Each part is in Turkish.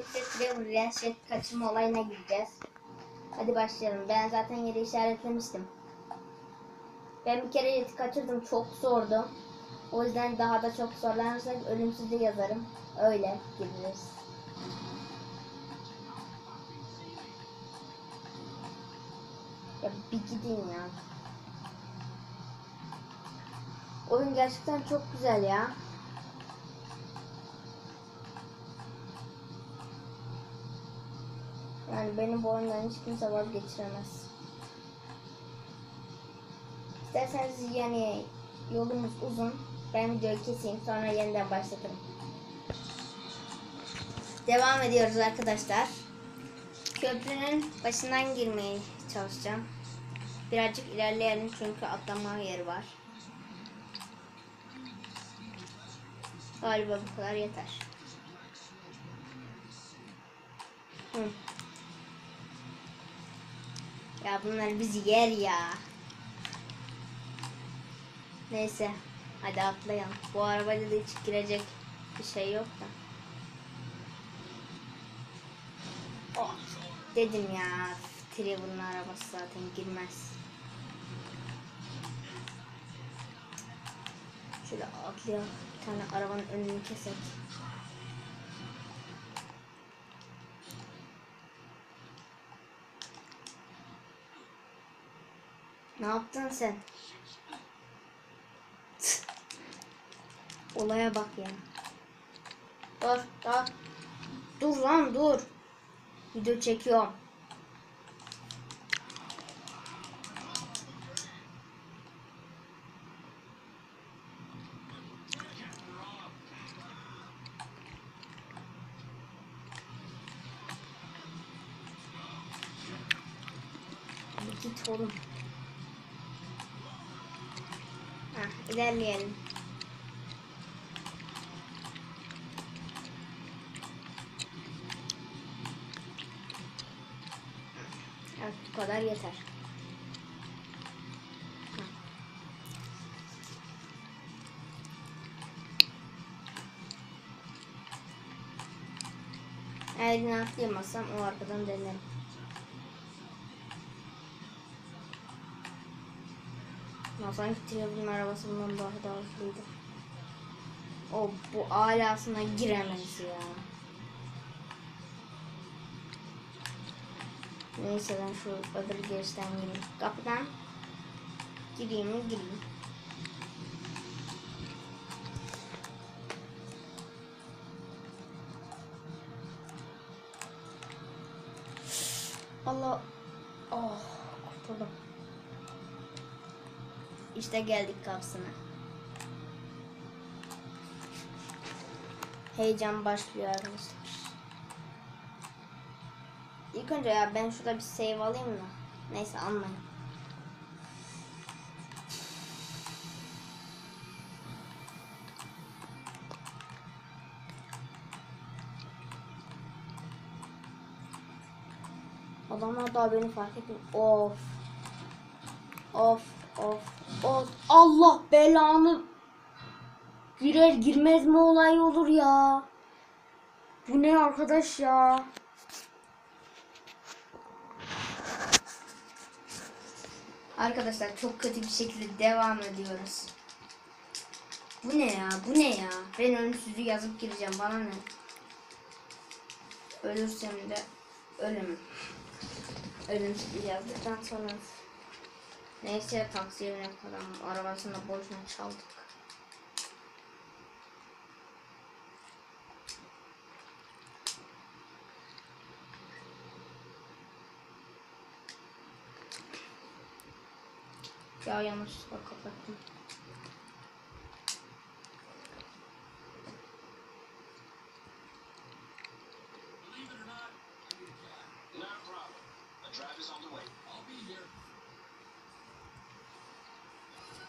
birlikte Trevor Reset kaçırma olayına gireceğiz. Hadi başlayalım. Ben zaten yeri işaretlemiştim. Ben bir kere yeti kaçırdım. Çok zordu. O yüzden daha da çok zorlanırsak ölümsüzlüğü yazarım. Öyle gireriz. Ya bir gidin ya. Oyun gerçekten çok güzel ya. Yani beni bu oyundan hiç kimse vazgeçiremez. İsterseniz yani yolumuz uzun. Ben videoyu keseyim sonra yeniden başlatırım. Devam ediyoruz arkadaşlar. Köprünün başından girmeye çalışacağım. Birazcık ilerleyelim çünkü atlama yeri var. Galiba bu kadar yeter. Ya bunlar bizi yer ya. Neyse. Hadi atlayalım. Bu arabayla da hiç girecek bir şey yok da. Oh, dedim ya. Trevor'ın arabası zaten girmez. Şöyle atlayalım. Bir tane arabanın önünü kesek. Ne yaptın sen? Olaya bak ya. Dur. Dur lan dur. Video çekiyorum. Git oğlum. İlerleyelim. Evet, bu kadar yeter. Eğer yine atlayamazsam o arkadan denerim. Ama sanki Trevor'ın arabası bundan daha hızlıydı. O bu alasına giremez ya. Neyse ben şu öbür girişten gireyim. Kapıdan gireyim mi gireyim. Allah. Oh, kurtuldum. İşte geldik kapısına. Heyecan başlıyor arkadaşlar. İlk önce ya ben şurada bir save alayım da. Neyse almayayım. Adamlar daha beni fark etmiyor. Of. Allah belanı. Girer girmez mi olay olur ya. Bu ne arkadaş ya. Arkadaşlar çok kötü bir şekilde devam ediyoruz. Bu ne ya? Ben ölümsüzlüğü yazıp gireceğim. Bana ne? Ölürsem de ölümüm. Ölümsüzlüğü yazdıktan sonra neyse taksiye binek adam arabasını boşuna çaldık. Ya yanlışlıkla kapattım.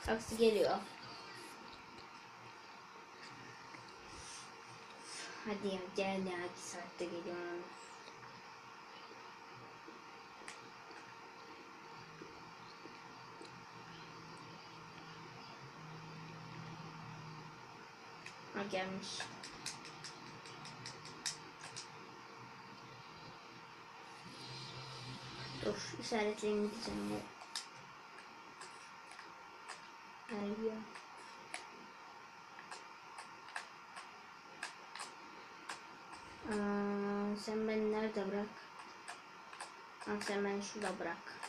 Taksi geliyor. Hadi ya gel ya 2 saatte geliyorum. Ha gelmiş. Dur işaretleyeyim diyeceğim bu. Hayır. Sen beni nerede bırak? Sen beni şurada bırak.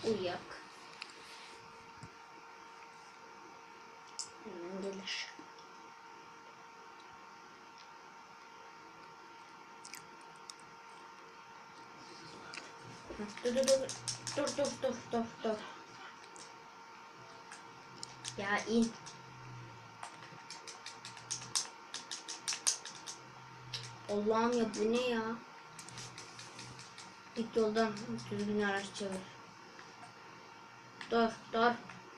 Uyuyak. Hemen gelir. Dur. Ya in. Allah'ım ya bu ne ya? Git yoldan düzgün araç çevir. Dur.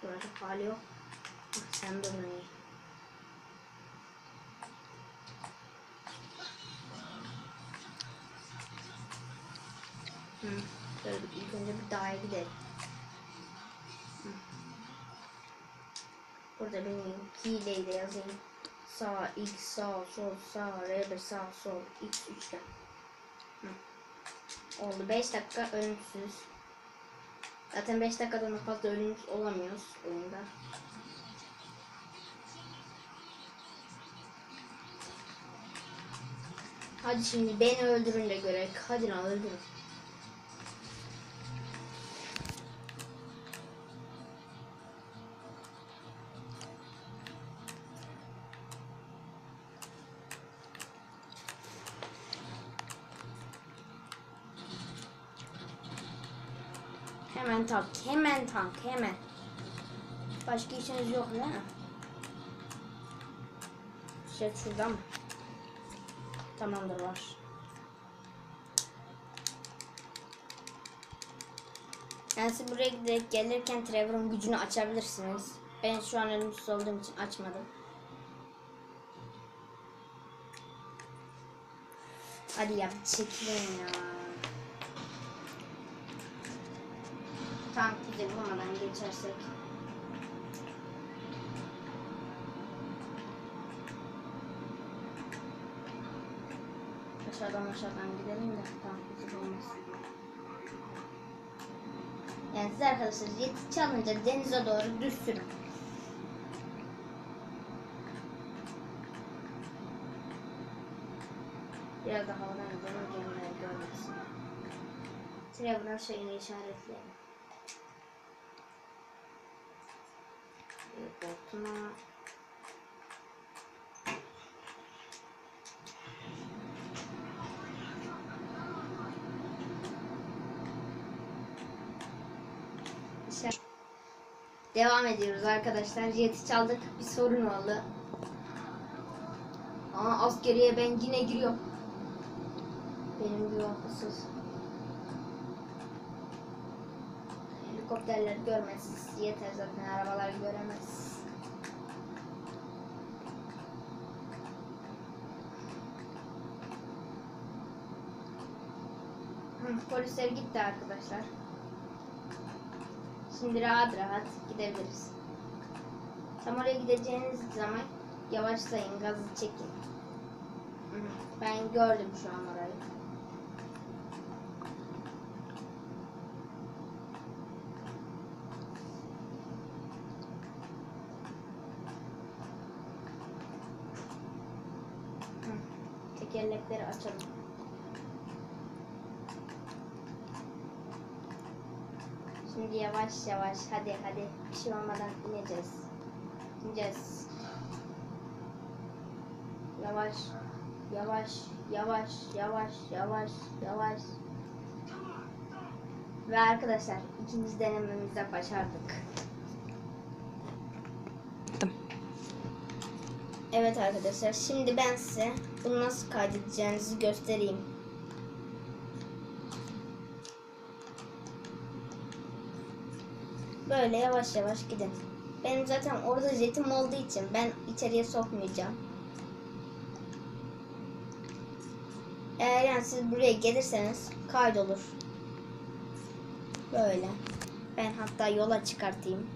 Duracak hali yok. Sen dur iyi. Şöyle ilk önce bir dağa gidelim. Burada benim hileyi de yazayım. Sağ, X, sağ, sol, sağ, R1, sağ, sol, X, üçgen. Oldu 5 dakika ölümsüz. Zaten 5 dakikadan fazla ölümsüz olamıyoruz oyunda. Hadi şimdi beni öldürün de görek. Hadi lan öldürün. Hemen tank. Başka işiniz yok değil mi? Şurada mı? Tamamdır var. Yani siz buraya gelirken Trevor'ın gücünü açabilirsiniz. Ben şu an ölümsüz olduğum için açmadım. Hadi ya çekilin ya. Tank bizi vurmadan geçersek. Aşağıdan gidelim de tank bizi vurmasın. Yani siz arkadaşlar jeti çalınca denize doğru düz sürün. Biraz da havadan gidelim gemileri görmesin. Trevor'ın şeyini işaretleyelim. Botuna. Devam ediyoruz arkadaşlar. Jeti çaldık. Bir sorun oldu. Askeriye ben yine giriyorum. Benim gibi akılsız. Helikopterler görmez. Yeter zaten arabalar göremez. Polisler gitti arkadaşlar. Şimdi rahat gidebiliriz. Tam oraya gideceğiniz zaman yavaşlayın, gazı çekin. Ben gördüm şu an orayı. Tekerlekleri açalım. Şimdi yavaş hadi bir şey olmadan ineceğiz. Yavaş. Ve arkadaşlar ikinci denememizde başardık. Evet arkadaşlar şimdi ben size bunu nasıl kaydedeceğinizi göstereyim. Böyle yavaş gidin. Benim zaten orada jetim olduğu için ben içeriye sokmayacağım. Eğer yani siz buraya gelirseniz kaydolur. Böyle. Ben hatta yola çıkartayım.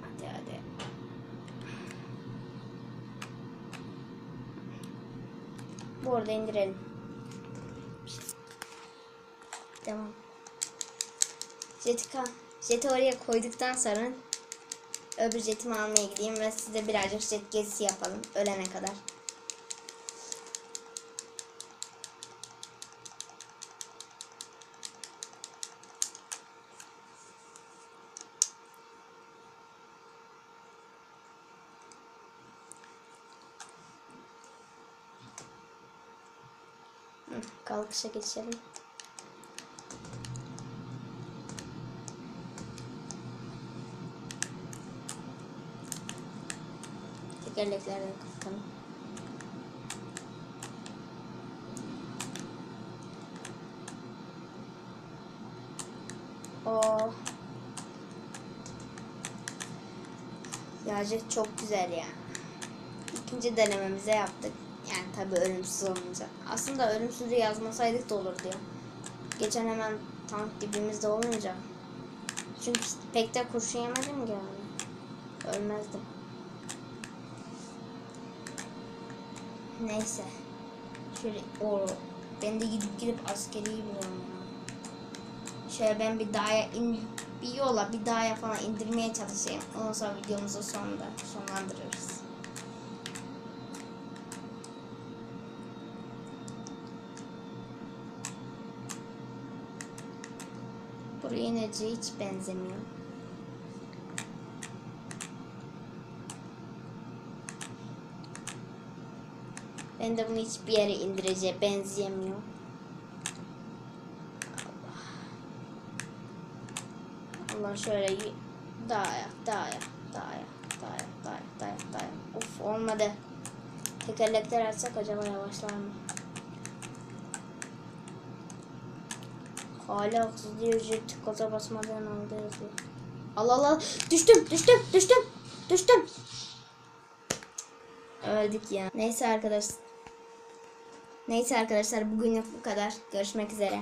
Hadi. Jeti orada indirelim. Tamam. Jeti oraya koyduktan sonra öbür jetimi almaya gideyim ve size birazcık jet gezisi yapalım ölene kadar. Kalkışa geçelim. Tekerleklerden kapatalım. Oh. Ya jet çok güzel ya. İkinci denememize yaptık. Yani tabii ölümsüz olunca. Aslında ölümsüzü yazmasaydık da olurdu ya. Geçen hemen tank dibimizde olunca. Çünkü pek de kurşun yemedim ki yani. Ölmezdim. Neyse. Şöyle ben de gidip askeriyi buluyorum ya. Şöyle ben bir dağa falan indirmeye çalışayım. Ondan sonra videomuzu sonlandırırız. Buraya ineceği hiç benzemiyor. Ben de bunu hiçbir yere indireceğe benzeyemiyor. Allah şöyle dağa. Of olmadı. Tekerlekler açsak acaba yavaşlar mı? Hala haksız diyor, jet gaza basmadan aldı yazıyor. Allah düştüm. Öldük ya. Neyse arkadaşlar bugünlük bu kadar. Görüşmek üzere.